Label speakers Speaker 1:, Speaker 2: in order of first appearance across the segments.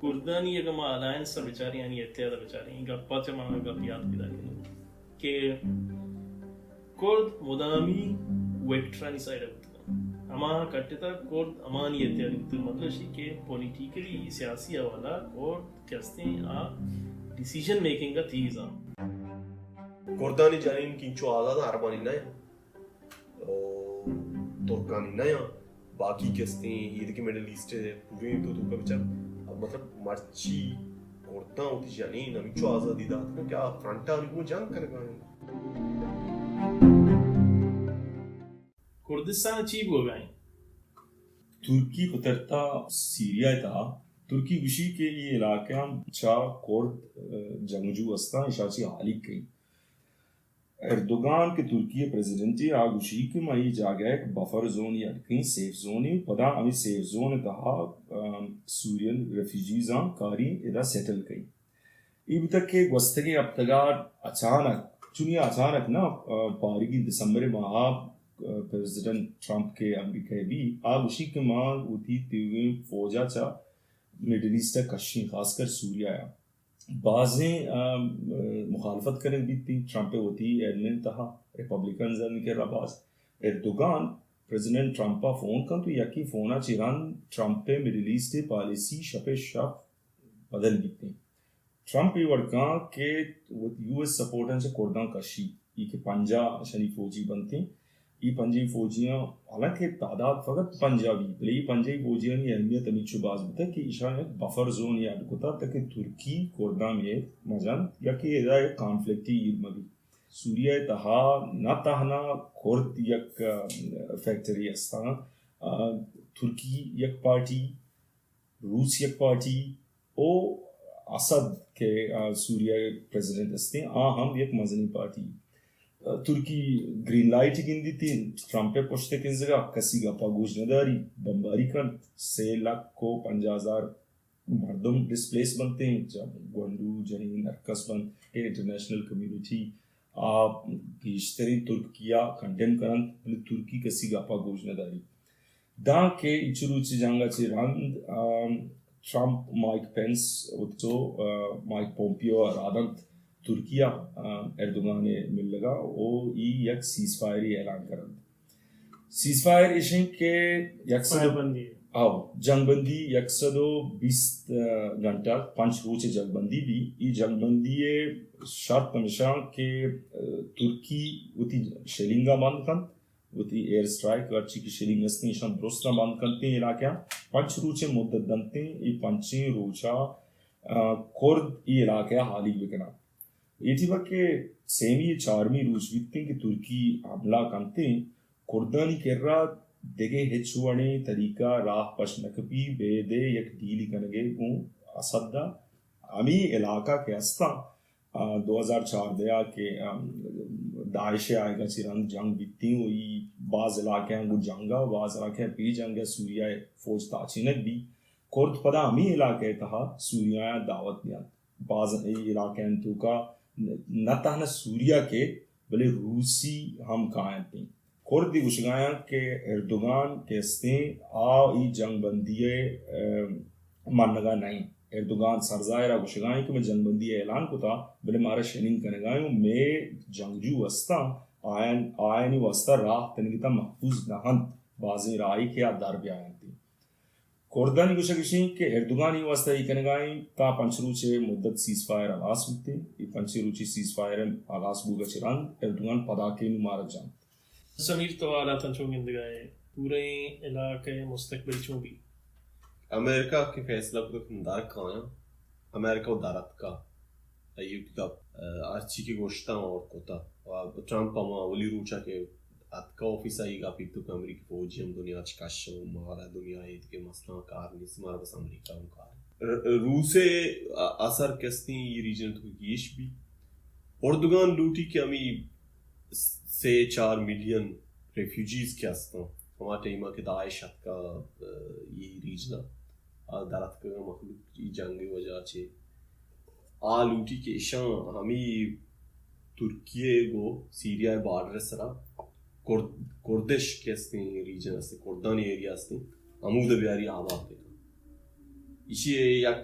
Speaker 1: Kurdani yagama alliance sa bichari yani ettiyada bichari inga pacha manga gapiyat bidani ke Kurd mudami vectrani side agutko ama katteta Kurd amani ettiyada agutko matlab shi ke politically siyasi awala Kurd kaste a decision making ka tiza
Speaker 2: Kurdani janin kincho azad Arabani na ya Turkani na ya باقی کستے ہیں یہ کہ Middle East ہے پورے تو کا بچار مطلب مرچی کورتا ہوتی جانین ہمیں چو آزادی دات کا کیا فرنٹا ان کو جنگ کر گئے
Speaker 1: کردستان چیب ہو گئے
Speaker 3: ترکی خطرتا سیریا تھا ترکی گوشی کے یہ علاقہ چا کورد جنگجو استا اشاچی حالی کئی اردوغان کے ترکی پریزیڈنٹی آگوشی کے مائی جاگا ایک بفر زون یا کہیں سیف زونی پدا ہمیں سیف زون کہا سورین ریفیجیزاں کاری ادا سیٹل کئی اب تک کہ گوستگی اب تگار اچانک چونی اچانک نا پارگی دسمبر ماہ پریزیڈنٹ ٹرمپ کے امریکہ بھی آگوشی کے ماں ہوتی تیویں فوجا چا میڈل ایسٹ کشی خاص کر سوریا ہے بعضیں مخالفت کریں بھی تھی ٹرمپ پہ ہوتی ایڈمن تہا ریپبلکنز ان کے رباز اردوغان پریزیڈنٹ ٹرمپا فون کن تو یکی فونا چیران ٹرمپ پہ میڈل ایسٹ پالیسی شپ شپ بدل بیتے ٹرمپ یہ ورکاں کہ یو ایس سپورٹن سے کردان کشی یہ کہ پنجا شنی فوجی بنتے یہ پنجی فوجیاں حالانکہ تعداد فقط پنجابی بلے یہ پنجابی فوجیاں کی اہمیت امی چوباز بتا کہ ایشان ایک بفر زون یاد کتا تاکہ ترکی کردان میں مجان یا کہ ایدہ ایک کانفلکٹی مگی سوریہ تہا نہ تہنا کرد یک فیکٹری استان ترکی یک پارٹی روس یک پارٹی او اسد کے سوریہ پریزیڈنٹ استے ہم یک مزنی پارٹی ترکی گرین لائٹ گندی تھی ٹرمپ پہ پوچھتے کن جگہ کسی گا پاگوش نداری بمباری کن 6,50,000 مردم ڈسپلیس بنتے ہیں جب گونڈو جنین ارکس بن انٹرنیشنل کمیونٹی بیشترین ترکیا کنڈیم کرن ترکی کسی گا پاگوش نداری دا کے اچروچ جانگا چی راند ٹرمپ مائک پینس اتو مائک پومپیو رادنت ترکیہ اردوغان مل لگا او یک سیز فائری اعلان کرد سیز فائر ایشن کے جنگ بندی 120 گھنٹہ 5 روز جنگ بندی بھی یہ جنگ بندی شرط نشان کہ ترکی وتی شیلنگا بند کن وتی ایئر اسٹرائک ورچی کی شیلنگ اسنی شان درستہ بند کرتے ہیں علاقہ 5 روز مدت دنتے یہ 5 روزہ کرد یہ علاقہ حالی بکنا یہ تھی وقت کہ سیمی 4ویں روز بیتتے کہ ترکی حملہ کرتے کردانی کر رہا دیکھے ہچوانے طریقہ راہ پشنکبی بے دے یک ڈیلی کنگے گوں اسدہ امی علاقہ کے استا 2004 دیا کہ داعش آئے گا چیران جنگ بیتتی ہوئی بعض علاقے ہیں وہ جنگا بعض علاقے ہیں پی جنگ ہے سوریہ فوج تاچینک بھی کرد پدا امی علاقے تہا سوریہ دعوت دیا بعض علاقے ہیں تو کا نہ تہنا سوریہ کے بلے روسی ہم قائم تھیں کردی گوشگایاں کہ اردوغان کہستیں ای جنگ بندی مانگا نہیں اردوغان سرزائرہ گوشگائیں کہ میں جنگ بندی اعلان کو تھا بلے مارا شننگ کنگایوں میں جنگجو وستا آئینی وستا راہ تنگیتا محفوظ نہند بازی رائی کیا در بھی آئین تھی کردانی گوشگشیں کہ اردوغانی واسطہ یہ کنگائیں تا 5 روچے مدت سیز فائر آغاز ہوتے یہ 5 روچی سیز فائر آغاز بوگا چران اردوغان پداکے نو مارا جان
Speaker 1: سمیر تو آلاتاں چون گندگائے پورے علاقے مستقبل چون بھی
Speaker 2: امریکہ کے فیصلہ کو مدار کھایا امریکہ دارت کا ایو کتاب آرچی کی گوشتاں اور کوتا ٹرمپ اما ولی روچا کے اتکا آفیس آئی گا پیتو کہ امریکی فوجی ہم دنیا چکاشو مہارا دنیا ہے کہ مسئلہ کار نہیں سمارا بس امریکہ ہم کار روسے اثر کستی یہ ریجن تو گیش بھی اردوغان لوٹی کہ ہمیں 4 ملین ریفیوجیز کے ہستا ہمارا ٹیمہ کے داعش حد کا یہ ریجنہ دارت کا مخلوق یہ جنگ وجہ چھے لوٹی کے اشان ہمیں ترکیہ کو سیریا بارڈر سرا کردش کے ہستے ریجن ہستے کردانی ایریا ہستے عمود بیاری آباد دیکھا işi yak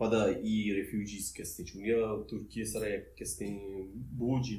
Speaker 2: pada iyi refugees kesti çünkü ya Türkiye saraya kesti boji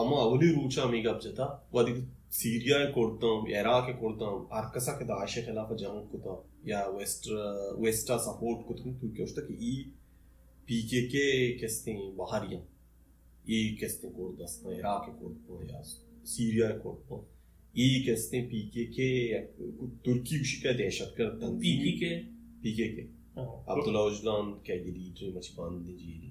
Speaker 2: ama avli rucha amiga bjeta wadi Syria kurtam Iraq kurtam arkasa ke Daesh khilafa jang kuta ya westa support kutum Türkiye usta ki iyi PKK kestin bahariyan iyi kestin Kurdistan Irak kurtam ya Syria kurtam iyi kestin PKK Türkiye uşika dehşetkar tanzim PKK Abdullah Öcalan ke lideri maçı bandı jeli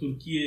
Speaker 1: Türkiye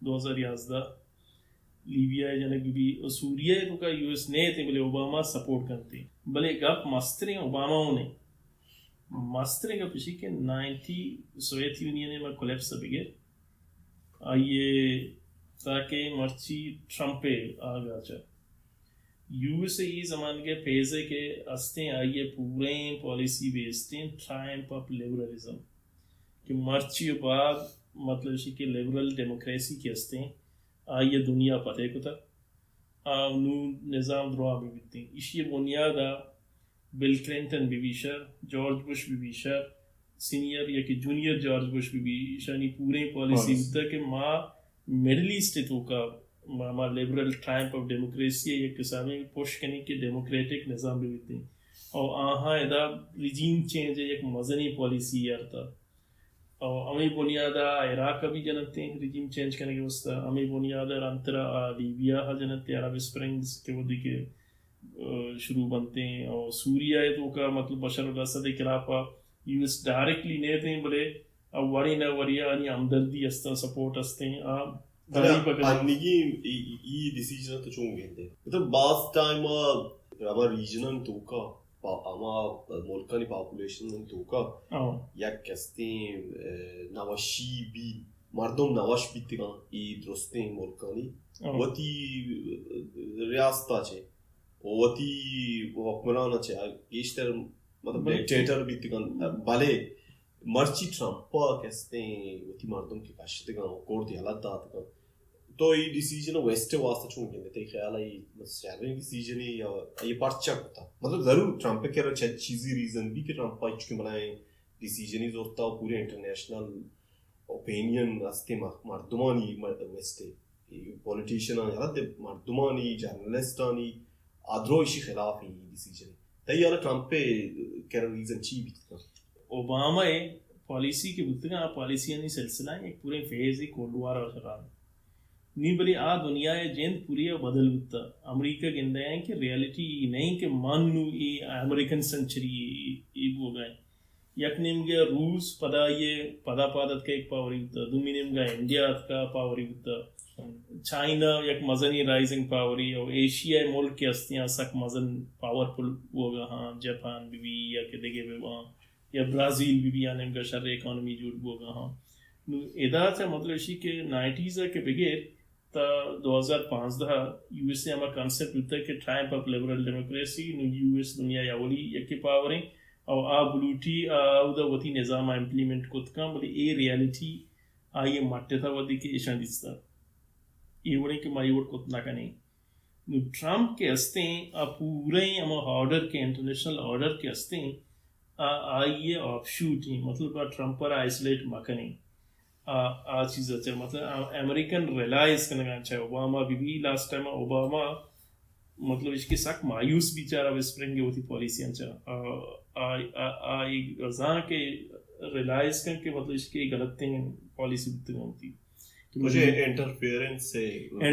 Speaker 1: 2011 Libya جنگ بھی سوریہ تو کا U S نے تے بلے Obama support کرتے بلے گپ مسترے اوباما نے مسترے کا پچھی کہ 90 سوویت یونین میں کولیپس بگیر آئیے تاکہ مرچی ٹرمپ آگا چا یو ایس اے زمان کے فیز ہے کہ استے آئیے پورے پالیسی بیستے ہیں ٹرائمپ آف لیبرلزم کہ مرچی بعد مطلب ہے کہ لیبرل ڈیموکریسی کے استے ہیں آئیے دنیا پتہ کو تھا نو نظام دروا بھی بیتے ہیں اسی بنیادہ بل کلنٹن بھی بیشر جارج بش بھی بیشر سینئر یا کہ جونیئر جارج بش بھی بیشر نہیں پورے پالیسی ہوتا کہ ماں مڈل ایسٹ تو کا ماں لیبرل ٹرائمپ آف ڈیموکریسی ہے یا کسامیں پوش کرنے کے ڈیموکریٹک نظام بھی بیتے ہیں اور آہاں ادا ریجیم چینج ہے ایک مزنی پالیسی ہے تھا اور ہمیں بنیادہ عراق کا بھی جنتے ہیں ریجیم چینج کرنے کے واسطہ ہمیں بنیادہ رانترا لیبیا ہا جنتے عرب اسپرنگز کے ودی کے شروع بنتے ہیں اور سوریا ہے تو کا مطلب بشار الاسد کے خلاف یو ایس ڈائریکٹلی نہیں تھے بلے اب وری نہ وریا یعنی ہمدردی استا سپورٹ استے ہیں آپ
Speaker 2: انگی ای ڈیسیژن تو چون گے مطلب بعض ٹائم ہمارا ریجنن تو کا اما ملکانی پاپولیشن تو کا یا کہتے ہیں نواشی بھی مردم نواش بھی تگا ای درستے ہیں ملکانی وتی ریاستہ چھے وتی حکمران چھے گیشتر مطلب ڈکٹیٹر بھی تگا بھلے مرچی ٹرمپا کہتے ہیں وتی مردم کی کاشت تگا کورٹ حالت دا تگا تو یہ ڈیسیجن ویسٹ واسطہ چون گے تے خیال ہے سیون ڈیسیجن یا یہ پرچا ہوتا مطلب ضرور ٹرمپ کے رچ چیزی ریزن بھی کہ ٹرمپ پاچ کے بنائیں ڈیسیجن ہی ہوتا پورے انٹرنیشنل اوپینین واسطے مردمانی ویسٹ پولیٹیشین حالت مردمانی جرنلسٹانی ادروشی خلاف ہی ڈیسیجن تے یہ ٹرمپ کے ریزن چی بھی تھا
Speaker 1: اوباما پالیسی کے بتگا پالیسی یعنی سلسلہ ایک پورے فیز ہی کوڈوارا شران نہیں بلی آ دنیا جیند پوری بدل ہوتا امریکہ گندہ ہیں کہ ریالٹی نہیں کہ مانو یہ امریکن سنچری یہ ہو گئے یک نیم گیا روس پدا یہ پدا پادت کا ایک پاوری ہوتا دومی نیم گیا انڈیا کا پاوری ہوتا چائنا یک مزنی رائزنگ پاوری اور ایشیا ملک کے ہستیاں سک مزن پاورفل ہوگا ہاں جاپان بھی یا کہ دیگے بھی وہاں یا برازیل بھی آنے کا شر اکانومی جوڑ ہوگا ہاں ادا سے مطلب اسی کہ 90s کے بغیر تا 2015 یو ایس اے ہمارا کانسیپٹ ہوتا ہے کہ triumph of liberal democracy U S دنیا یا ولی یکی پاوریں اور آ بلوٹی آدھا وطی نظام امپلیمنٹ کو تکا بلی اے ریالٹی آئیے مٹے تھا ودی کے ایشان دیستا یہ وڑیں کہ مائی وڑ کتنا کا نہیں ٹرمپ کے ہستے ہیں پورے ہمارا آرڈر کے انٹرنیشنل آرڈر کے ہستے ہیں آئیے آف شوٹ ہیں مطلب ٹرمپ پر آئسولیٹ مکنیں چیز اچھا مطلب امریکن ریلائز کرنے کا اچھا ہے اوباما بھی لاسٹ ٹائم اوباما مطلب اس کے ساتھ مایوس بھی چارہ وسپرنگ ہوتی پالیسی اچھا غزاں کے ریلائز کر کے مطلب اس کی غلط پالیسی ہوتی
Speaker 2: مجھے انٹرفیئرنس سے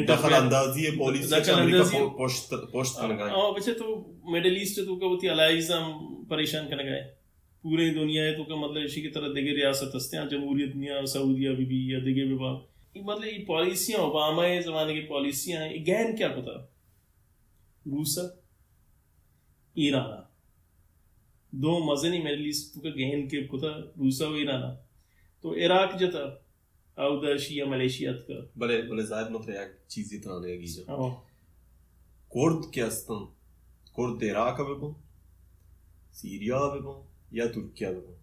Speaker 2: دخل اندازی پالیسی پوشت کرنے گئے
Speaker 1: بچے تو میڈل ایسٹ تو کا ہوتی الائزم پریشان کرنے گئے پورے دنیا ہے تو کا مطلب اسی کی طرح دیگر ریاست ہستے ہیں جمہوریت دنیا سعودیہ بھی یا دیگر بھی بات مطلب یہ پالیسیاں اوباما زمانے کی پالیسیاں ہیں گہن کیا پتا روسا ایران دو مزنی میڈل ایسٹ تو کا گہن کے پتا روسا و ایران تو عراق جتا او شیعہ ملیشیات کا
Speaker 2: بلے زائد مطلب ایک چیزی ترانے گی جو کورد کے استان کورد عراق بے بوں سیریا بے بوں یا ترکیہ بے بوں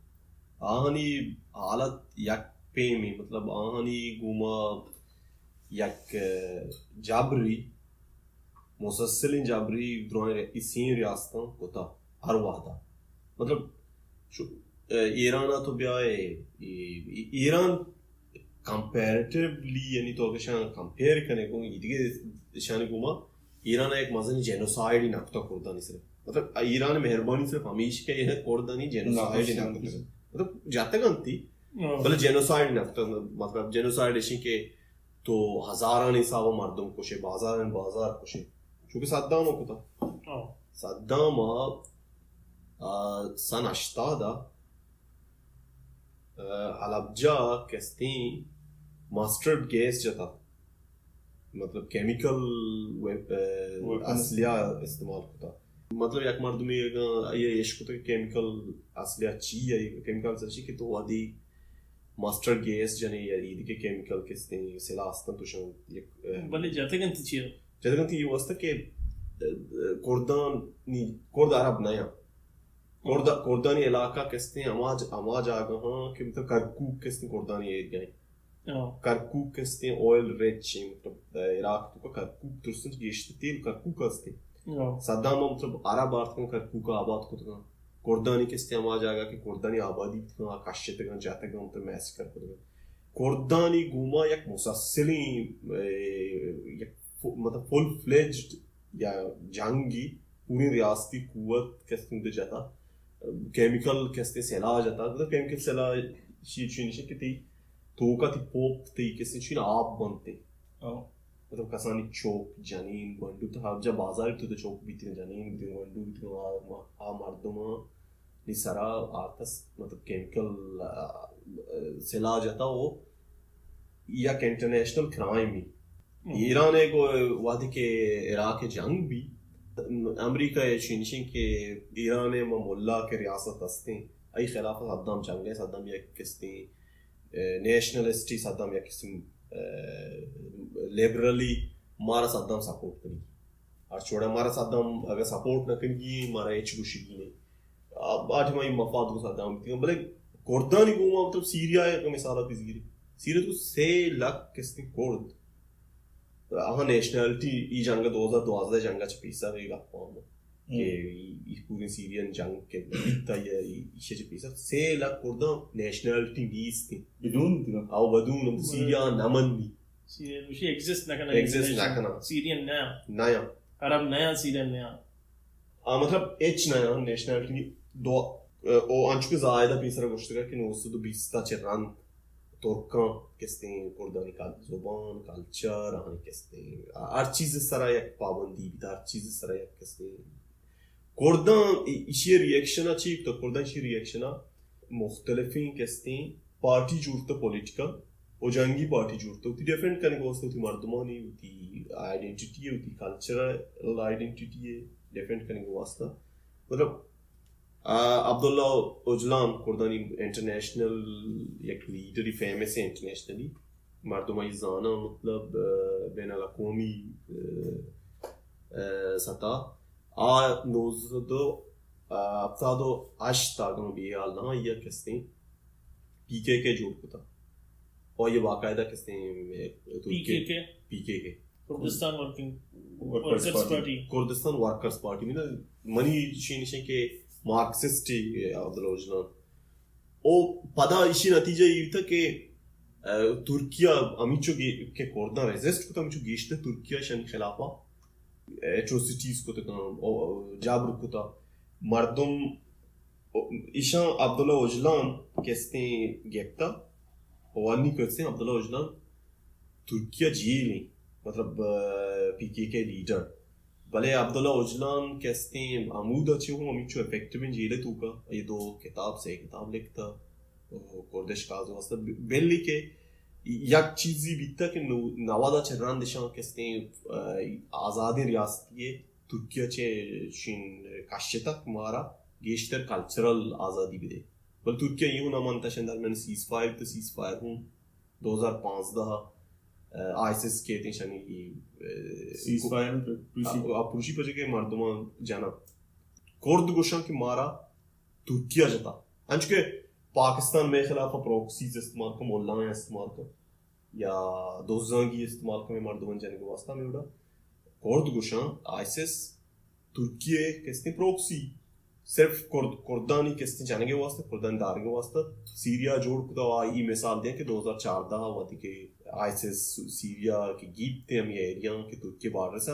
Speaker 2: آہنی حالت یک پیمی مطلب آہنی گوما یک جابری مسلسل جابری دروائیں اسین ریاستاں ہوتا ہر وحدہ مطلب ایران تو بیائے ایران کمپیریٹیولی یعنی تو اگر شان کمپیر کرنے کو یہ دیگے شان گوما ایران ایک مزنی جینوسائیڈ ہی نکتا کردانی صرف مطلب ایران مہربانی صرف ہمیش کے یہ کردانی جینوسائیڈ ہی نکتا مطلب جاتے گانتی بلے جینوسائیڈ نکتا مطلب جینوسائیڈ ایشی کے تو ہزاران حساب مردم کشے بازاران بازار کشے چونکہ صدام کو تھا صدام سن 80 حلبجہ کہتے ہیں ماسٹرڈ گیس جتا مطلب کیمیکل اسلحہ استعمال ہوتا مطلب یک مردمی یہ عشق ہوتا کہ کیمیکل اسلحہ چی ہے کیمیکل سرچی کہ تو وادی ماسٹر گیس جنے یا عید کے کیمیکل کستے سلاح استن تو شان
Speaker 1: بلے جاتے گنتی چیئر
Speaker 2: جاتے گنتی یہ واسطہ کہ کورد عرب نیا کوردانی علاقہ کستے ہیں اماج آگا ہاں کہ مطلب کرکوک کستے ہیں کوردانی ایریا ہیں کرکوک کستے ہیں اویل ریچ ہیں مطلب عراق تو کا کرکوک درستن گیشتے تیل کرکوک کستے صدام مطلب عرب آرت کن کرکوک آباد کو تکا کوردانی کستے ہیں اماج آگا کہ کوردانی آبادی تکا کاشتے گا جاتے گا مطلب میسی کر کو کوردانی گوما یک مسلسلی مطلب فل فلیجڈ یا جنگی پوری ریاستی قوت کستے ہیں جاتا کیمیکل کستے سیلا جاتا مطلب کیمیکل سیلا چینشن کی تی توکا تی پوپ تی کستے چین آب بنتے مطلب کسانی چوک جنین گونڈو تو ہر جا بازار تو چوک بیتی جنین بیتی گونڈو بیتی مردم نی سرا آرتس مطلب کیمیکل سیلا جاتا وہ یک انٹرنیشنل کرائم ہی ایران ایک وادی کے عراق جنگ بھی امریکہ یہ چینشن کے ایران مولا کے ریاست ہستے ہیں ای خلاف صدام جنگ ہے صدام یا کستے نیشنلسٹی صدام یا کسی لیبرلی مارا صدام سپورٹ کریں گی اور چھوڑا مارا صدام اگر سپورٹ نہ کریں گی مارا ایچ گوشی گی نہیں آج ہماری مفاد کو صدام بلے کوردانی کو مطلب سیریا کا مثالہ پیزگیری سیریا تو 6 لاکھ کستے کورد آہاں نیشنلٹی ای جنگ 2012 جنگا چپیسا ہوئی گا پاہم کہ پوری سیرین جنگ کے بیتا یا ایشے چپیسا 6 لاکھ کوردہ نیشنلٹی نیس تھی بدون آو بدون سیریا نمن بھی
Speaker 1: سیرین وشی ایگزسٹ نکنا سیرین
Speaker 2: نیا
Speaker 1: عرب نیا سیرین نیا
Speaker 2: مطلب ایچ نیا نیشنلٹی دو او انچو کے زائدہ پیسرہ گوشتگا کہ 920 چران ترکاں کستے ہیں کوردانی کا زبان کلچر آنے کستے ہیں ہر چیز اس طرح یک پابندی بھی ہر چیز اس طرح یک کستے ہیں کوردان اسی ریئیکشنہ چیک تو کوردان اسی ریئیکشنہ مختلفیں کستے ہیں پارٹی جورتا پولیٹیکل او جنگی پارٹی جورتا ہوتی ڈیفرنٹ کرنے کو ہوتی مردمانی ہوتی آئیڈینٹیٹی ہوتی کلچرل آئیڈینٹیٹی ہے ڈیفرنٹ کرنے کو واسطہ مطلب عبداللہ اوجلان کوردانی انٹرنیشنل یک لیڈری فیمس ہے انٹرنیشنلی مردمائی زانا مطلب بین الاقوامی سطح نوزدو افتادو تاگم بھی آلنا یہ کستے ہیں پی کے جوڑ کتا اور یہ باقاعدہ کستے ہیں پی کے
Speaker 1: کردستان
Speaker 2: ورکرز پارٹی میں منی شینشن کے مارکسسٹ عبداللہ اوجلان او پدا اسی نتیجہ یہ تھا کہ ترکیہ امیچو کے کوردان ریزسٹ کو امیچو گیشتے ترکیہ شن خلافہ ایٹروسٹیز کو تکا جابر کو تا مردم ایشان عبداللہ اوجلان کہتے ہیں گیکتا وانی کہتے ہیں عبداللہ اوجلان ترکیہ جیل ہیں مطلب پی کے لیڈر بھلے عبداللہ اوجلان کہتے ہیں عمود اچھے ہوں ہمیں چو افیکٹو میں جیلے تو کا یہ دو کتاب سے کتاب لکھتا کوردش کاز واسطہ بیلی کے یک چیزی بیتا کہ نوادا چران دشان کہتے ہیں آزادی ریاستی ہے ترکیہ چھے شین کاشتا کمارا گیشتر کلچرل آزادی بھی دے بل ترکیہ یوں نہ مانتا شندر میں نے سیز فائر ہوں 2015 آئیسس کہتے ہیں شانی سیز فائر پروشی پجے کے مردمان جانا کورد گوشان کی مارا ترکیہ جتا انچ کے پاکستان میں خلاف پروکسیز استعمال کا مولانا استعمال کا یا دوزانگی استعمال کا میں مردمان جانے کے واسطہ میں اڑا کورد گوشان آئیسس ترکیہ کہتے ہیں پروکسی صرف کردانی کستے جانے کے واسطے کردان دارنے کے واسطے سیریا جوڑ کتا آئی مثال دیں کہ 2014 ہوا تھی کہ آئیسس سیریا کی گیپ تھے ہم یہ ایریا کہ ترکی بارڈر سے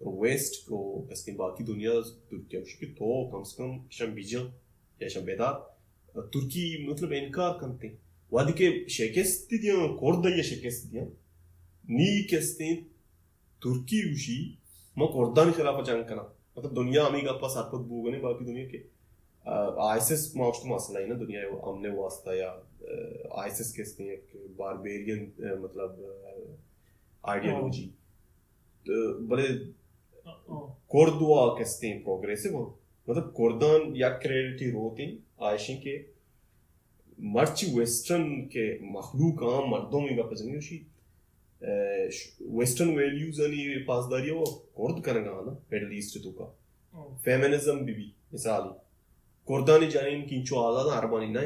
Speaker 2: ویسٹ کو کستے باقی دنیا ترکیہ مشکل کہ تو کم سے کم شم بیجا یا شم بیدار ترکی مطلب انکار کرتے ہیں وادی کے شکست دیا کردہ یا شکست دیا نی کستے ترکی وشی ما کردانی خلاف جنگ کرنا مطلب دنیا ہمیں کا پاس آت پت بوگنے باقی دنیا کے آئیسس معاشت مسئلہ ہی نا دنیا امن واسطہ یا آئیسس کہتے ہیں کہ باربیرین مطلب آئیڈیالوجی بڑے کوردوا کہتے ہیں پروگریسو مطلب کوردان یا کریڈیٹی روتے ہیں عائشیں کے مرچ ویسٹرن کے مخلوق عام مردوں میں کا پسند ہے ویسٹرن ویلیوز انی پاسداری وہ کورد کرنا نا میڈل ایسٹ تو کا فیمنزم بھی مثال کوردانی جانیں کینچو آزاد عربانی نہ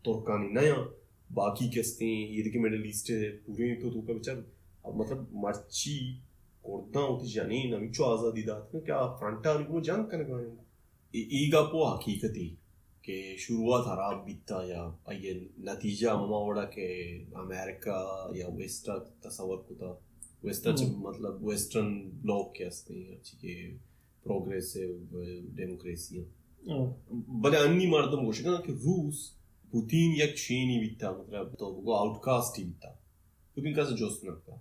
Speaker 2: ترکانی نہ باقی کہتے ہیں یہ کہ میڈل ایسٹ پورے تو کا بچار اب مطلب مرچی کوردان ہوتی جانیں نمیچو آزادی دات میں کیا فرنٹا ان کو جان کرنا ایگا پو حقیقتی کہ شروعات خراب بیتا یا یہ نتیجہ مماوڑا کہ امریکہ یا ویسٹر تصور کتا ویسٹر مطلب ویسٹرن بلاک کے ہستے ہیں اچھی کہ پروگریسو ڈیموکریسی بلے انی مردم گوشت کرنا کہ روس پوتین یک شینی بیتا مطلب تو وہ آؤٹ کاسٹ ہی بیتا پوتین کا سے جوست نکتا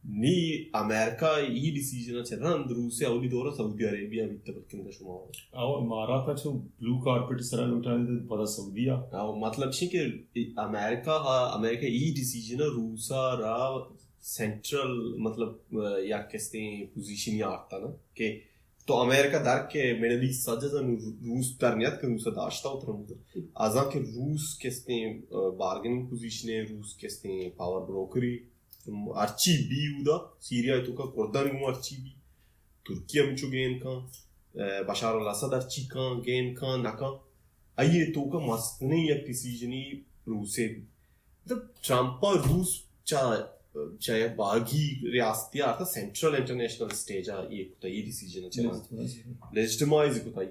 Speaker 2: نی امریکہ یہ ڈیسیجن چل رہا روسیا اولی دورہ سعودی عربیہ بیتا بلکن کا شما ہو
Speaker 3: اماراتا چھو بلو کارپٹ سرا لوٹانے دے پتا سعودیہ
Speaker 2: مطلب چھ کہ امریکہ یہ ڈیسیجن روسا را سینٹرل مطلب یا کہتے ہیں پوزیشن یا آتا نا کہ تو امریکہ در کے میڈل ایسٹ سجدہ روس درنیات کہ روسا داشتا ہوتا رہا ازاں کہ روس کہتے ہیں بارگننگ پوزیشن ہے روس کہتے ہیں پاور بروکری ارچی بی اودا سیریا تو کا کوردان گو ارچی بی ترکیہ میں چو گین کان بشار الاسد ارچی کان گین کان نکا ایے تو کا مستنے یک ڈیسیجنی روسے مطلب ٹرمپا روس چاہے باغی ریاستی آتا سینٹرل انٹرنیشنل اسٹیج یہ کتا یہ ڈیسیجن چاہے لیجٹمائز کتا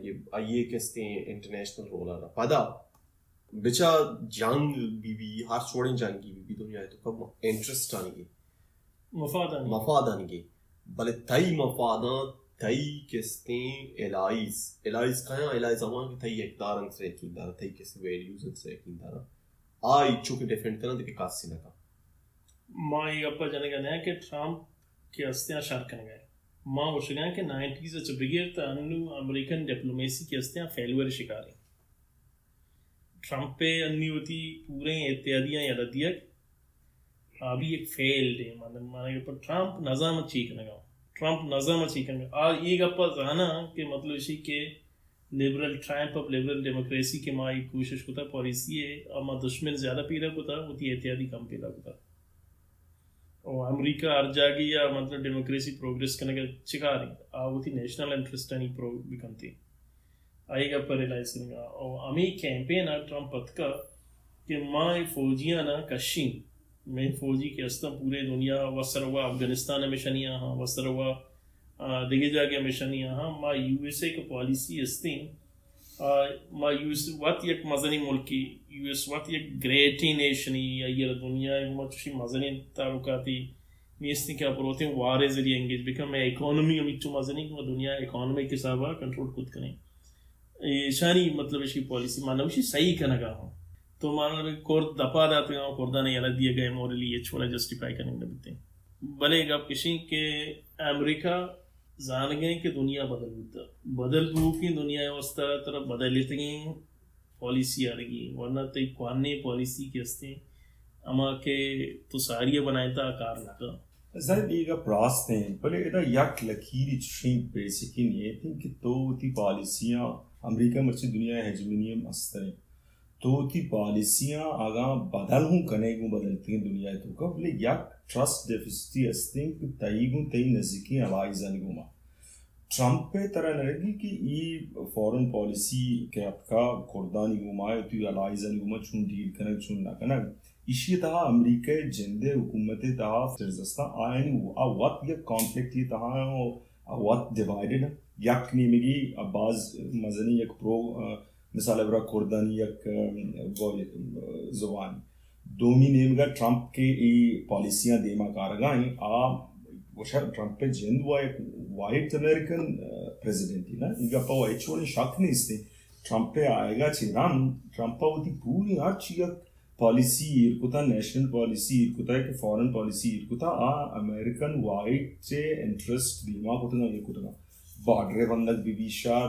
Speaker 2: یہ کہتے ہیں انٹرنیشنل رول آ رہا پدا بچا جنگ بھی ہر چھوڑیں جنگی بھی دنیا ہے تو کب انٹرسٹ آنے گی مفاد آنے گی بلے تائی مفاداں تائی کہتے ہیں الائز کہاں الائز آمان کہ تائی اقدار انگ سے یقین دارا تائی کہتے ہیں ویلیوز انگ سے یقین دارا آئی چوکے ڈیفینڈ کرنا دیکھے کاسی نہ کا
Speaker 1: ماں یہ اپا جانے گا نیا کہ ٹرمپ کے ہستیاں شار کرنے گئے ماں وہ شکایاں کہ 90s اچھا بگیر تا انو امریکن ڈپلومیسی کے ہستیاں فیلور شکاری ٹرمپ پہ انی ہوتی پورے اتحادیاں یا ردیت ابھی ایک فیلڈ ہے مانا کہ ٹرمپ نظام اچھی کرنے گا ٹرمپ نظام اچھی کرنے گا اور یہ گپا زانا کہ مطلب اسی کہ لبرل ٹرمپ اب لبرل ڈیموکریسی کے ماں ایک کوشش ہوتا پالیسی ہے اور ماں دشمن زیادہ پیدا ہوتا ہوتی اتحادی کم پیدا ہوتا اور امریکہ ہر جاگی یا مطلب ڈیموکریسی پروگریس کرنے کا چکا رہی ہوتی نیشنل انٹرسٹ نہیں پرو بکنتی آئے گا پر ریلائز کرنے گا اور ہمیں کیمپین آ ٹرمپ پت کا کہ ماں فوجیاں نا کشیں میں فوجی کے ہستا پورے دنیا وسر ہوا افغانستان میں شنیاں ہاں وسر ہوا دیگے جاگے میں شنیاں ہاں ماں یو ایس اے کے پالیسی ہستی ماں یو ایس وقت یک مزنی ملکی یو ایس وقت یک گریٹی نیشنی یا یہ دنیا مچھی مزنی تعلقاتی نیستی کیا پروتے ہیں وارے ذریعے انگیج بکا میں اکانومی امی چو مزنی دنیا اکانومی کے حسابہ کنٹرول خود کریں شانی مطلب اسی پالیسی مانا اسی صحیح کرنا گا ہوں تو مانا کورد دپا داتے ہیں کوردہ نے یاد دیے گئے موریلی یہ چھوڑا جسٹیفائی کرنے لگتے ہیں بلے گا کسی کہ امریکہ جان گئے کہ دنیا بدل گو کی دنیا اس طرح بدل لیتے گئے پالیسی آ رہی ورنہ تو قوانین پالیسی کے ہستے اما کہ تو ساریہ بنائے تھا کار لگا
Speaker 3: زائد ایگا پراست ہیں بلے ادا یک لکیری چشیں بیسکی نہیں تھی کہ تو تی پالیسیاں امریکہ مرچی دنیا ہیجمینیم استریں تو تی پالیسیاں آگاں بدل ہوں کنے گوں بدلتی ہیں دنیا تو کا بلے یک ٹرسٹ ڈیفیسٹی استیں کہ تائیگوں تائی نزدیکی علائی زنگوں ما ٹرمپ پہ طرح نرگی کہ یہ فورن پالیسی کے اب کا کوردانی گمائے تو علائی زنگوں ما چون ڈیل کنگ چون نہ کنگ اسی تہا امریکہ جندے حکومت تہا فرزستہ آئین وقت یک کانفلکٹ یہ تہا وقت ڈیوائیڈڈ یک نیمگی بعض مزنی یک پرو مثال برا کوردانی یک زبان دومی نیمگا ٹرمپ کے ای پالیسیاں دیما کارگائیں وشا ٹرمپ پہ جند ہوا ایک وائٹ امریکن پریزیڈنٹ ہی نا انگا پا وائٹ چھوڑے شک نہیں اس نے ٹرمپ پہ آئے گا چیران ٹرمپ پا ہوتی پوری ہر چیز پالیسی ارکتا نیشنل پالیسی ارکتا ہے کہ فورن پالیسی ارکتا امریکن وائٹ سے انٹرسٹ دیما کتنا یہ کتنا بارڈر بندک بی شار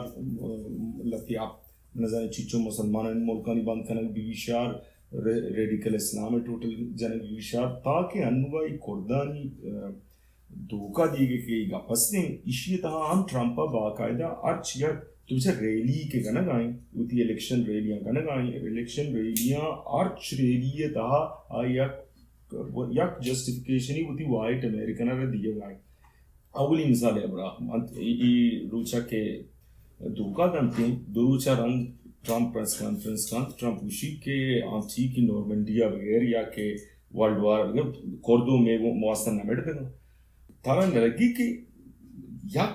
Speaker 3: لطیاب نظر چیچو مسلمان ملکانی بند کنک بی شار ریڈیکل اسلام ٹوٹل جنک بی شار تاکہ انوائی کردانی دوکا دیگه که گپستین ایشی تا هم ترامپا باقاعده ارچیا تو چه ریلی که کنه گاین اوتی الیکشن ریلیاں کنه گاین الیکشن ریلیاں ارچ ریلی تا یک جسٹیفیکیشن ہی اوتی وائٹ امریکن ر دیے گاین اولی مثال ہے برا ای روچا کے دوکا دمتے دروچا رنگ ٹرمپ پریس کانفرنس کا ٹرمپ وشی کے آنچی کی نورمنڈیا وغیرہ یا کہ ورلڈ وار کوردو میں وہ مواسطہ نہ بیٹھتے ہیں تارا لگی کہ یا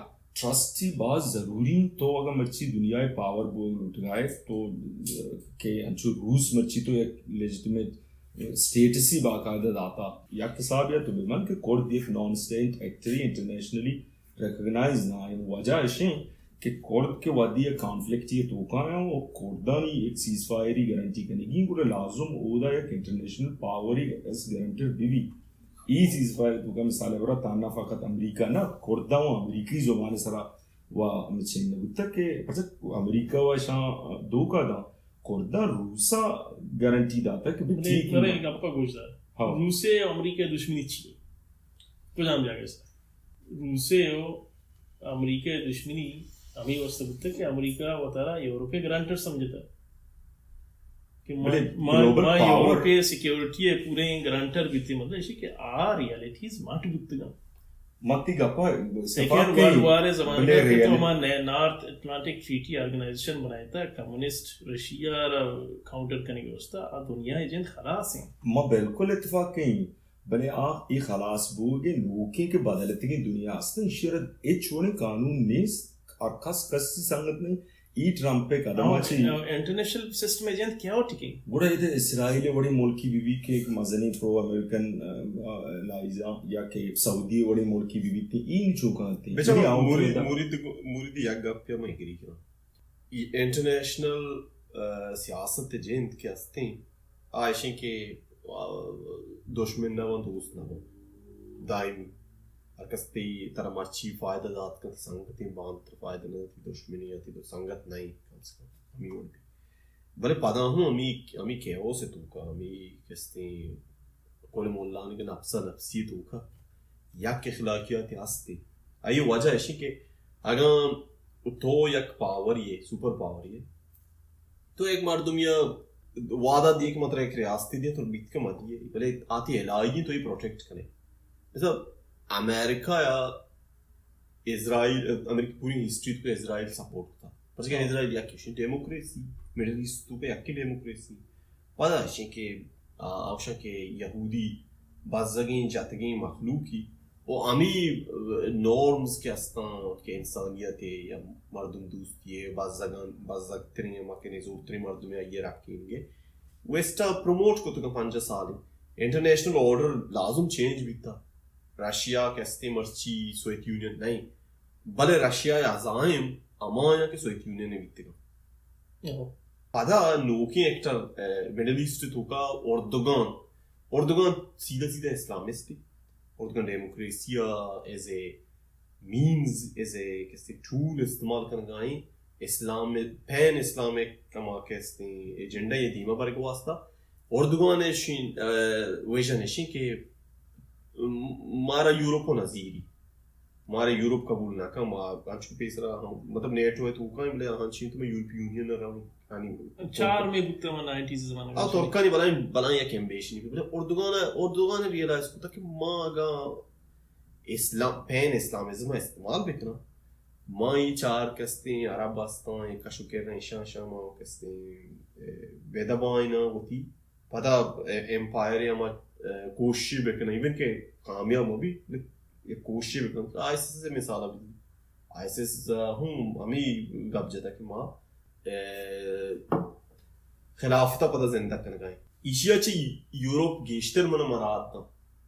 Speaker 3: ٹرسٹی بات ضروری تو اگر مرچی دنیا پاور بول اٹھ گئے تو کہ انچو روس مرچی تو ایک لیجٹیمیٹ اسٹیٹس ہی باقاعدہ داتا یا کساب یا تو بلمن کہ کورد ایک نان اسٹیٹ ایکٹری انٹرنیشنلی ریکگنائز نہ ہے وجہ ایشیں کہ کورد کے وادی ایک کانفلکٹ یہ توکا ہے وہ کوردانی ایک سیز فائر ہی گارنٹی کرنے گی گوڑے لازم اودا ایک انٹرنیشنل پاور ہی ایس گارنٹر بھی ای سیز فائر توکا مثال برا تانا فقط امریکہ نا کوردہ و امریکی زبان سرا و مچھین نبتا کہ امریکہ و شاہ دوکا دا کوردہ روسا گارنٹی داتا کہ بھی ٹھیک
Speaker 1: ہے ایک آپ کا گوشت روسے امریکہ دشمنی چیئے تو جان جا گئے سر روسے امریکہ دشمنی ہمیں واسطہ بکتا کہ امریکہ و تارا یورپی گرانٹر سمجھتا کہ ماں یورپی سیکیورٹی ہے پورے گرانٹر بیتے مطلب اسی کہ ریالیٹیز مات بکتا گا
Speaker 3: ماتی گپا
Speaker 1: سیکنڈ ورلڈ وار زمان میں کہ تو ہمارا نارتھ اٹلانٹک ٹریٹی آرگنائزیشن بنایا تھا کمیونسٹ رشیا کاؤنٹر کرنے کے واسطہ دنیا ایجنٹ خلاص ہیں
Speaker 3: ماں بالکل اتفاق کہیں بلے آخ ای خلاص بوگے لوکیں کے بدلتے کی دنیا آستا شرد ای چھوڑے قانون نیست اور کسی سنگت نہیں ای ٹرمپ پہ قدم آچی
Speaker 1: انٹرنیشنل سسٹم ایجنٹ کیا ہو ٹکیں
Speaker 3: بڑا یہ تھے اسرائیل بڑی ملکی بی بی کے ایک مزنی پرو امریکن لائزہ یا کہ سعودی بڑی ملکی بی بی تھی این چوکا تھی
Speaker 2: موریدی یک گپ پیا میں گری کیا انٹرنیشنل سیاست جنت کے ہستے آئیشیں کہ دشمن نہ ہوں دوست نہ ہوں دائمی ہرکستی ترہ مرچی فائدہ دات کا سنگتی باندھ فائدہ نہ تھی دشمنی آتی تو سنگت نہیں کم سے کم ہمیں ہوتی بلے پادا ہوں ہمیں کہو سے توکا ہمیں کستی کول مولانے کے نفسہ نفسی توکا یک اخلاقیات ہستی آئیے وجہ ایشی کہ اگر تو یک پاور یہ سپر پاور یہ تو ایک مردم یا وعدہ دیے کہ مطلب ایک ریاستی دیا تو بیت کے مت یہ بلے آتی الہی تو ہی پروٹیکٹ کرے جیسا امریکہ یا اسرائیل امریکہ پوری ہسٹری تو اسرائیل سپورٹ تھا پر کہ اسرائیل یا کشن ڈیموکریسی مڈل ایسٹ تو پہ یکی ڈیموکریسی وعدہ ہے کہ آوشا کہ یہودی بازگیں جاتگیں مخلوقی وہ امی نورمز کے ہستاں کہ انسانیت ہے یا مردم دوستی ہے بازگ ترین مکنے زور ترین مردم یہ رکھیں گے ویسٹا پروموٹ کو تو 5 سال انٹرنیشنل آرڈر لازم چینج بھی تھا رشیا کے ہستے مرچی سوویت یونین نہیں بلے رشیا یا عزائم امایا کے سوویت یونین نے بیتے گا پدا نوکی ایکٹر مڈل ایسٹ تو کا اردوگان سیدھا اسلامسٹ تھی اردوگان ڈیموکریسیا as a means as a کسی ٹول استعمال کرنا گائیں اسلام پین اسلامک کما کہتے ہیں ایجنڈا یہ دیما پر کو واسطہ اردوگان ویژن ہے کہ مارا یورپ نظیری مارا یورپ قبول نہ کم آنچو پیسرا مطلب نیٹو ہے تو کہیں بلے آنچین تو میں یورپی یونین نہ رہوں کہانی 4
Speaker 1: میں بکتے ہیں 90s زمانے
Speaker 2: تو کہانی بلائیں یا کیمبیشنی بلے اردوگان ریالائز کو تھا کہ ماں اگا اسلام پین اسلامزم استعمال بکنا ماں یہ 4 کستے ہیں عرب آستان کشو کر رہے ہیں شاہ ماں کستے ہیں ویدہ بائنا ہوتی پتا ایمپائر یا ماں کوشش بکنا ایون کہ کامیاب ہو بھی یہ کوشش بکنا آئیسس سے مثال اب آئیسس ہوں ہمیں گب جاتا کہ ماں خلافتہ پتہ زندہ کرنا گائیں ایشیا چی یوروپ گیشتر منہ مراد تھا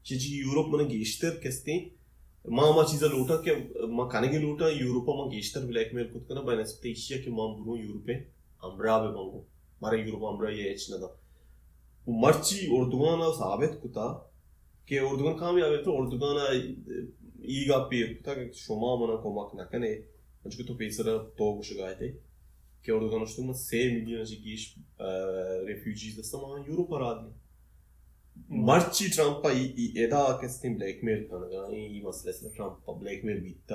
Speaker 2: چی یوروپ منہ گیشتر کستے ماں چیزا لوٹا کہ ماں کھانے کے لوٹا یوروپا ماں گیشتر بلیک میل کت کرنا بہنے سکتے ایشیا کہ ماں برو یوروپے امرا بے مانگو مارا یوروپا امرا یہ ایچ نہ دا مرچی اردوگانا ثابت کتا کہ اردوگان کامیاب ہے تو اردوگانا ایگا پیر کتا کہ شما منا کمک نہ کنے مجھے تو پیسر تو گوش گائے تھے کہ اردوگان اشتو میں 3 ملین جی گیش ریفیوجیز دستا ماں یوروپا را دیا Marchi Trump eda kestin blackmail kanaga iyi meselesinde Trump blackmail bitti.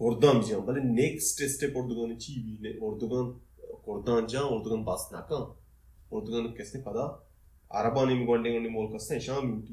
Speaker 2: kordan böyle next step Erdoğan'ı çiğne Erdoğan Erdoğan bas nakan Erdoğan'ın kesne pada Arabanı mı gonde mol kasne şam yuti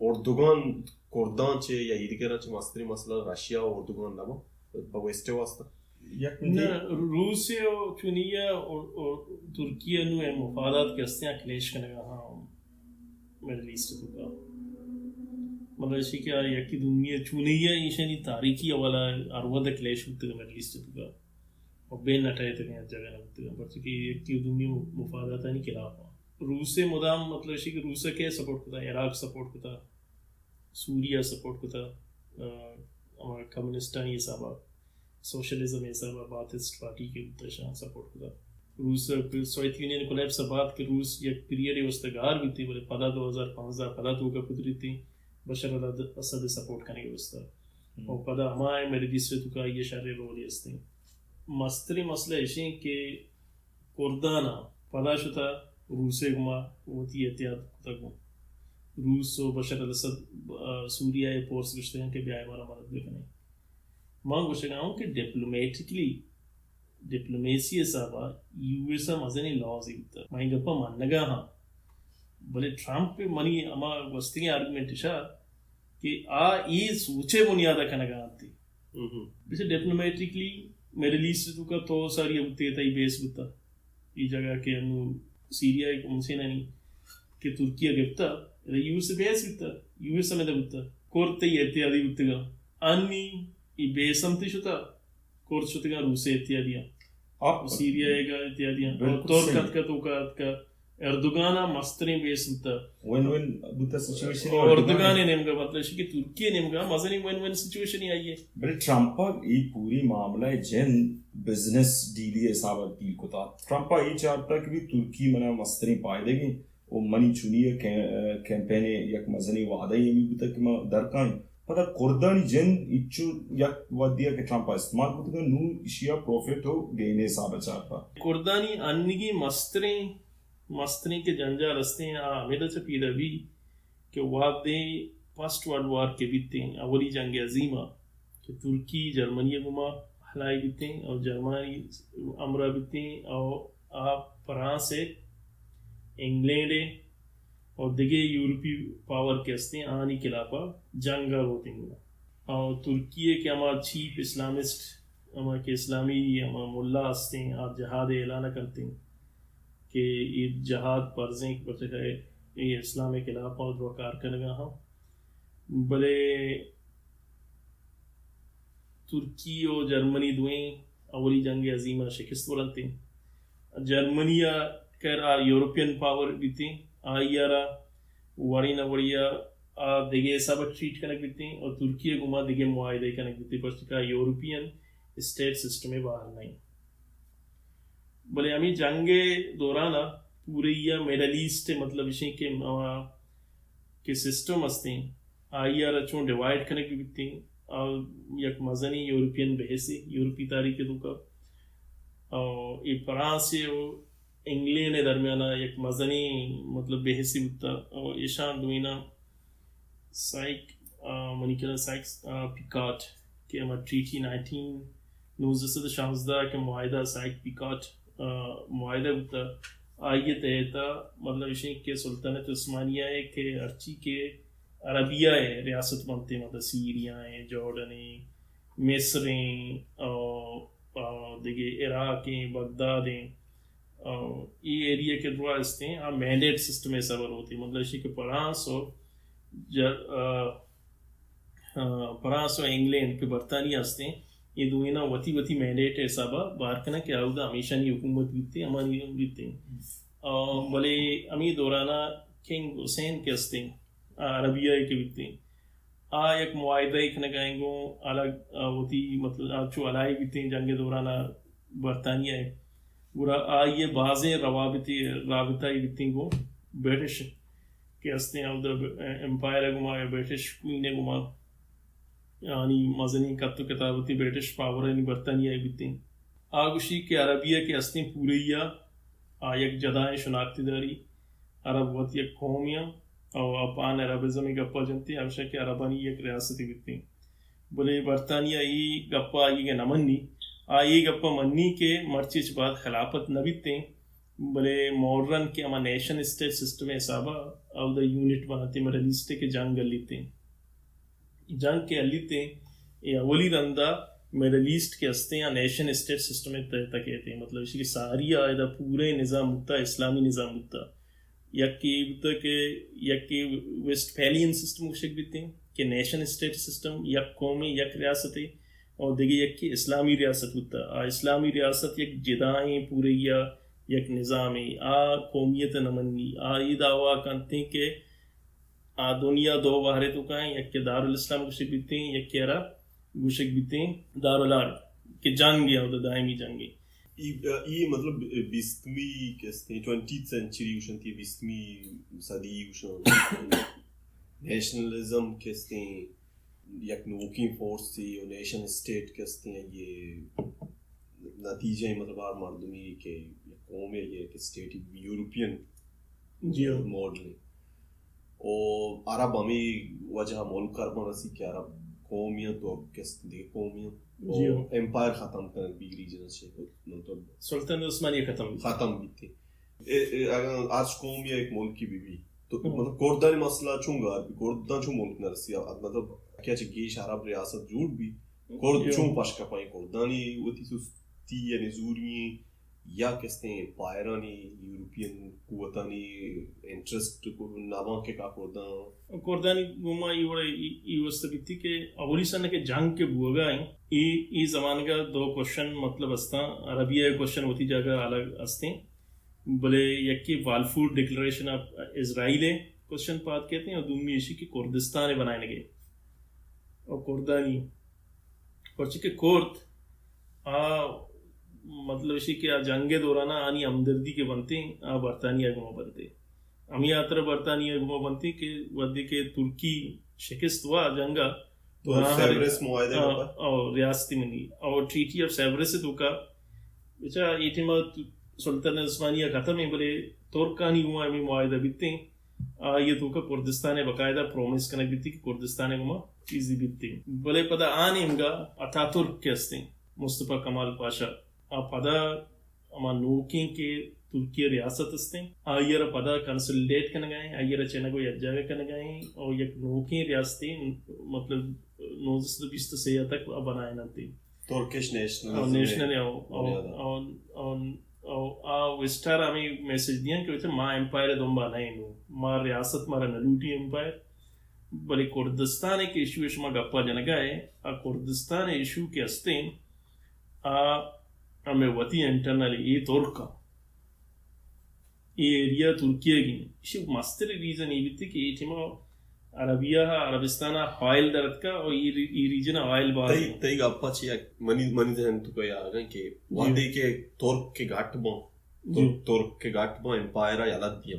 Speaker 2: Erdoğan kordan çe ya idikera çe mastri masla Rusya Erdoğan lama baveste vasta
Speaker 1: روسیا چونیا اور ترکیہ نو مفادات کستے ہیں clash کرنے گا ہاں Middle East تو کا مطلب اسی کیا یکی دنیا چونیا ایشانی تاریخی والا ارواد کلیش ہوتے ہیں میڈل ایسٹ تو کا اور بین نٹائے تک ہیں جگہ نہ ہوتے ہیں برچہ کہ یکی دنیا مفادات نہیں خلاف روس سے مدام مطلب اسی کہ روس کے سپورٹ کرتا عراق سپورٹ کرتا سوریا سپورٹ کرتا ہمارا کمیونسٹان یہ سب سوشلزم یہ سب باتسٹ پارٹی کے اتشان سپورٹ کرتا روس سوویت یونین کولیپس بعد کہ روس یک پیریڈ وستگار بھی تھی بولے پدا 2015 پدا تو کا قدرتی تھی بشار الاسد سپورٹ کرنے کے وستا اور پدا ہمارے میڈل ایسٹ تو کا یہ شرح رول ہستے مستری مسئلہ ایشیں کہ کردانا پدا شتا روسے گما ہوتی احتیاط تک روس و بشار الاسد سوریا فورس گشتے ہیں کہ بھی ہمارا مدد دیکھنے ماں گوشے گا ہوں کہ ڈپلومیسی صاحبہ یو ایس اے مزنی لاز ہوتا مائیں گپا مانگا ہاں بلے ٹرمپ پہ منی اما گوستی آرگومنٹ شا کہ یہ سوچے بنیادہ کنگا آتی بیسے ڈپلومیٹکلی میڈل ایسٹ تو کا تو ساری ہوتی ہے تائی بیس ہوتا یہ جگہ کہ انو سیریا ایک ان سے نہیں کہ ترکیہ گفتا یو ایس بیس ہوتا یو ایس میں ہوتا کورتے ہی احتیاطی ہوتے گا آنی یہ بیس ہمتی شتا کورت شتا گا روسے احتیاطیاں سیریا ایگا احتیاطیاں طور کا اردوگانا مسترین بیس ہوتا اردوگانے نمگا مطلب ہے کہ ترکیہ نمگا مزنی وین سچویشن ہی آئی ہے
Speaker 3: بلے ٹرمپا یہ پوری معاملہ جن بزنس ڈیلی حساب ڈیل کو تھا ٹرمپا یہ چاہتا کہ بھی ترکی منا مسترین پائے دے گی وہ منی چونی کیمپینے یک مزنی وعدہ ہی بھی بتا کہ میں درکائیں پتہ کردانی جن اچھو یک ودیا کہ ٹرمپا استعمال ہوتا کہ نو اشیاء پروفیٹ ہو گئنے حساب چاہتا
Speaker 1: کردانی انگی مسترین کے جنجا رستے ہیں میرے سے پیدا بھی کہ وعدے فرسٹ ورلڈ وار کے بیتے ہیں اولی جنگ عظیمہ کہ ترکی جرمنی گما ہلائی بیتے ہیں اور جرمنی امرہ بیتے ہیں اور آپ فرانس ہے انگلینڈ ہے اور دیگے یورپی پاور کے ہستے ہیں آنی خلافہ جنگا ہوتے ہیں اور ترکی کہ ہمارا چیف اسلامسٹ ہمارا کہ اسلامی ہمارا ملا ہستے ہیں آپ جہاد اعلانہ کرتے ہیں کہ یہ جہاد پرزیں یہ اسلام کے خلاف اور وقار کرنے ہاں بلے ترکی اور جرمنی دوئیں اولی جنگ عظیمہ شکست ولنتے ہیں جرمنی کر یورپین پاور بیتے آئی یارا وڑی نہ وڑیا دیگے سب ٹریٹ کنک بیتے ہیں اور ترکی گما دیگے معاہدے کنک بیتے پر چکا یورپین اسٹیٹ سسٹم میں باہر نہیں بلے ہمیں جنگ دورانا پورے یا میڈل ایسٹ مطلب اسے کہ سسٹم ہستے ہیں آئی آر اچھوں ڈیوائڈ کرنے کی بیتے ہیں اور یک مزنی یورپین بحثی یورپی تاریخ دو کا اور یہ فرانس سے انگلینڈ درمیانہ یک مزنی مطلب بحثی ہوتا اور ایشان دوینا سائک منی کہنا سائک پیکاٹ کہ ہمارا ٹریٹی 1916 کے معاہدہ سائک پیکاٹ معاہدہ ہوتا آئیے تحتا مطلب اسے کہ سلطنت عثمانیہ ہے کہ ارچی کے عربیہ ہے ریاست بنتے ہیں مطلب سیریا ہیں جارڈن ہیں مصر ہیں اور دیکھے عراق ہیں بغداد ہیں یہ ایریا کے دعا ہستے ہیں مینڈیٹ سسٹم ایسا بر ہوتی ہے مطلب اسے کہ فرانس اور انگلینڈ کے برطانیہ ہستے ہیں یہ دوینا وتی مینڈیٹ حسابہ باہر کنا کہ آؤدا ہمیشہ نہیں حکومت بیتے ہماری بیتے ہیں بلے امی دورانا کنگ حسین کے ہستے ہیں عربیہ کے بیتے ہیں یک معاہدہ ایک نگائیں گو الگ ہوتی مطلب چو علائی بیتے جنگ دورانہ برطانیہ ہے گورا آئیے بعض رابطہ بیتے گو برٹش کے ہستے ہیں ادھر امپائر گما یا برٹش کوئین گما یعنی مزنی کتو کتابتی برٹش پاور یعنی برطانیہ بیتے آگوشی کے عربیہ کے ہستے پورے یا یک جدائیں شناختی داری عرب وقت یک قومیاں اور اپان عربزم گپا جنتی ہمیشہ کہ عربانی یک ریاستی بیتی بولے برطانیہ ای گپا آئی گے نمنی آئی گپا منی کے مرچیچ بعد خلافت نہ بیتے بولے ماڈرن کے اما نیشن اسٹیٹ سسٹم حسابہ او دا یونٹ بناتے مڈل ایسٹ کے جنگ لیتے جنگ کے لیتے اولی رندہ مڈل ایسٹ کے ہستے یا نیشن اسٹیٹ سسٹم تک کہتے ہیں مطلب اسی کی ساری آئیدہ پورے نظام ہوتا اسلامی نظام ہوتا یکی ویسٹ فیلین سسٹم کو شک بیتے ہیں کہ نیشن اسٹیٹ سسٹم یک قومی یک ریاست ہے اور دیکھیں یکی اسلامی ریاست ہوتا اسلامی ریاست یک جدائیں پورے یا یک نظام ہے قومیت نمنی ای دعویٰ کرتے ہیں کہ دنیا دو باہرے تو کہیں یک کے دارالاسلام کو شک بیتے ہیں یک کے گوشک بیتے ہیں دارالارب کہ جنگ یا دائمی جنگیں
Speaker 2: یہ مطلب 20ویں کہتے ہیں 20th سینچری وشن تھی 20ویں صدی وشن نیشنلزم کہتے ہیں یک نوکی فورس تھی اور نیشن اسٹیٹ کہتے ہیں یہ نتیجہ مطلب ہر مردمی کے قوم ہے یہ کہ اسٹیٹ یورپین ماڈل ہے اور عرب ہمیں وجہ ملک کربن رسی کہ عرب قومیت اور کہتے ہیں قومیت امپائر ختم کرنے بھی ریجن سے مطلب
Speaker 1: سلطنت عثمانیہ
Speaker 2: ختم بھی تھی اگر آج قوم یا ایک ملک کی بھی تو مطلب کوردانی مسئلہ چونگا کوردان چون ملک نہ رسی مطلب کیا چکیش عرب ریاست جوڑ بھی کورد چون پاشکا پائیں کوردانی وہ تھی سستی یعنی زوری یا کہتے ہیں پائرانی یورپین قوتانی انٹرسٹ کو ناواں کے کا
Speaker 1: کوردانی گوما یہ وسط بیتی کہ اولی سنہ کے جنگ کے بوگا ہیں ای زمان کا دو کوشچن مطلب استا عربیہ کوشچن ہوتی جگہ الگ استے بلے یکی والفور ڈکلریشن آف اسرائیل ہے کوشچن پات کہتے ہیں اور دومی ایشی کی کردستان بنائے گئے اور کردانی پرچہ کہ کورد مطلب اسی کہ جنگ دورانہ آنی ہمدردی کے بنتے ہیں برطانیہ گما بنتے امی آتر برطانیہ گما بنتے کہ ودی کے ترکی شکست ہوا جنگا اور ریاستی منی اور ٹریٹی آف سیورس سے تو کا بچا ایٹیما سلطنت عثمانیہ ختم ہے بلے ترکانی گما امی معاہدہ بیتے ہیں یہ تو کا کردستان باقاعدہ پرومس کرنے بیتی کہ کردستان گما چیزی بیتے ہیں بلے پدا آنے ہمگا اتا ترک کے ہستے مصطفیٰ کمال پاشا پدا اما نوکیں کے ترکی ریاست ہستے آئیر پدا کنسلیڈیٹ کرنے گئے آئیر چینگو یک جگہ کرنے گئے اور یک نوکیں ریاستی مطلب 1920 تک بنائے نہ تھی
Speaker 2: ترکش
Speaker 1: نیشنل اور ویسٹر ہمیں میسیج دیا کہ ماں امپائر دومبا نہیں نو ماں ریاست مارا نلوٹی امپائر بلے کردستان کے ایشو ایشو ما گپا جنگا ہے کردستان ایشو کے ہستے ہمیں وطی انٹرنل یہ ترکا یہ ایریا ترکیہ کی اسی مستر ریزن یہ بھی تھی کہ یہ ٹیما عربیہ عربستان آئل درد کا اور یہ ریجن آئل بار
Speaker 2: تئی گپا چیا منی دہن تو کوئی آگا کہ وادی کے ترک کے گھاٹ با امپائر یالت دیا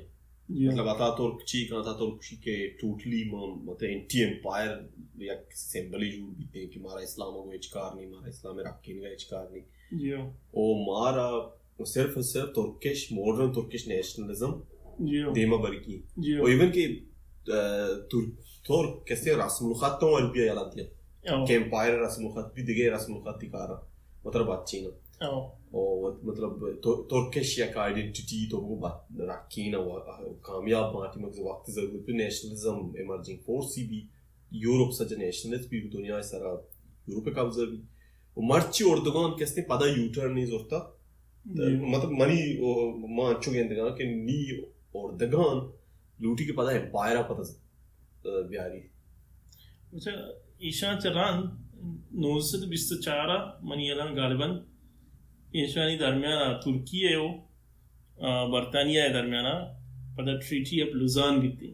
Speaker 2: مطلب آتا ترک چی کہاں تھا ترک چی کے ٹوٹلی مطلب انٹی امپائر یا سیمبلی جوڑ بیتے ہیں کہ مارا اسلام کو اچکار نہیں مارا اسلام رکھین کا اچکار نہیں او مارا صرف ترکش ماڈرن ترکش نیشنلزم دیما برکی اور ایون کہ ترک کیسے رسم الخط تو عربیہ یالت دیا کہ امپائر رسم الخط بھی دیگے رسم الخط دکھا رہا مطلب اچھی نا اور مطلب ترکش یک آئیڈینٹی تو وہ رکھی نا کامیاب بانٹی مگر وقت ضرورت پہ نیشنلزم ایمرجنگ فورس سی بھی یورپ سجا نیشنلز بھی دنیا سارا یورپ قبضہ بھی مرچی اردگان کہتے ہیں پدا یوٹر نہیں زورتا مطلب منی ماں انچو گے اندگان کہ نی اردگان لوٹی کے پدا امپائرہ پتا بیاری
Speaker 1: اچھا ایشان چران 1924 منی الان غالباً ایشانی درمیان ترکیہ و برطانیہ درمیان پدا ٹریٹی آف لوزان بیتی